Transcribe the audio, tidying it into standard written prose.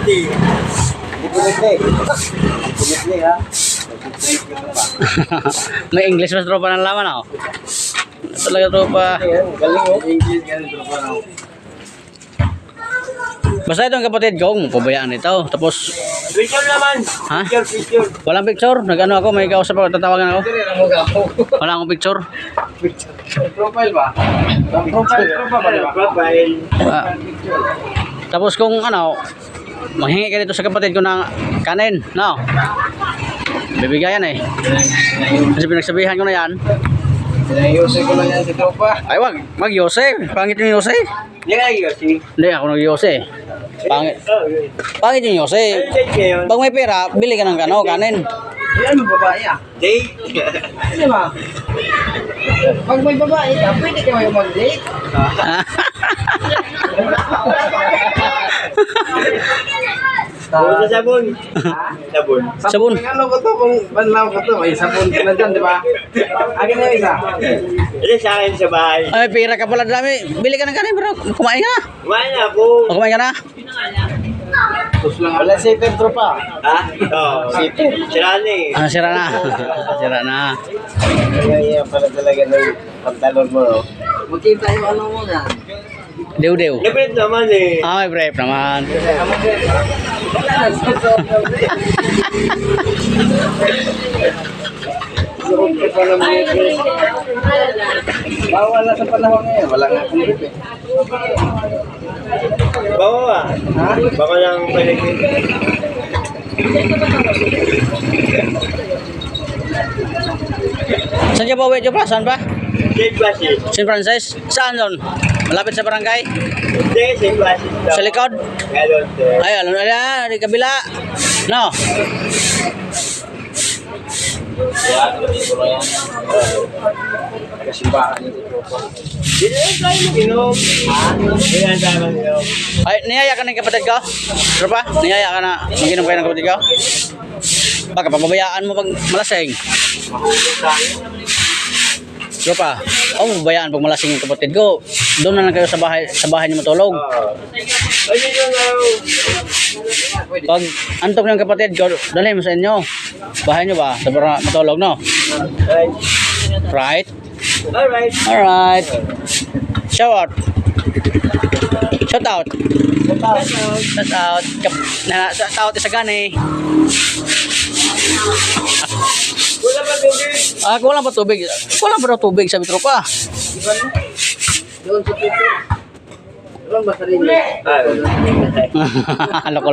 Hindi pumikli. Pumikli ha. May English mas tropa ng laman ako. Talaga tropa. Ayan, galing oh. English galing tropa na. Basta itong kapatid ko, pabayaan ito. Tapos, Picture naman. ha? Picture. Walang picture. Nag-ano ako, may kausap ako, tatawagan ako. Wala akong picture. Profile ba? Profile ba? Profile. Ah, tapos kung ano, manghingi ka dito sa kapatid ko ng kanin, no? Bibigayan eh. Kasi pinagsabihan ko na yan. Sinayusin ko lang yan si tropa. Ay wag Yose. Pangit yung Yose. Hindi ka Yossi. Hindi ako nag-Yose. Pangit. Pangit yung Yose. Pag may pera, bili ka ng kanin. Yan mo babae ah. Date? Ano ba? Pag may babae ka, pwede ka may mag-date. Sa sabon. Sabon. Sabon. Ano ko to? Kung banlaw ko to, may sabon ka na dyan, di ba? Akin na yung isa. Hindi sa akin sa bahay. Ay, pera ka pala dami. Bili ka ng kanin, bro. Kumain ka na. Kumain na ako. O, kumain ka na. Wala si Pedro pa. Ha? Oo. Sira na eh. Ah, sira na. Sira na. Kaya pala talaga ng pantalon mo, no? Magkita yung ano mo na. Dew. Labit naman eh. Ah, may brief naman. Bawal na sa panahon ngayon. Wala nga akong brief eh. Bawal ah. Ha? Bawal lang pwede. Saan ka ba uwi, Jopla? Saan ba? Saint Blasio. St. Francis? Saan doon? Malapit sa barangay? Hindi, Saint Blasio. Sa likod? Galon, sir. Ay, ano na, di kabila. No? Kasimbahan nito po. Hindi na tayo mag-inom. Hindi na tayo mag-inom. Ay, niyaya ka ng kapatid ko? Tropa? Niyaya ka na mag-inom kayo ng kapatid ko? Baka papabayaan mo pag malasing. Tropa, papabayaan pag malasing yung kapatid ko. Doon na lang kayo sa bahay niyo matulog. Ay, dito na. Pag antok ng kapatid ko, dalhin mo sa inyo. Bahay niyo ba? Sa para matulog, no? Right? Alright. Alright. Shout out. Shout out. Shout out. Shout out isa gani. Wala ba tubig? Ah, kulang pa tubig. Kulang pa daw tubig, sabi tropa. Doon sa tubig. Doon ba sarili? Ano ko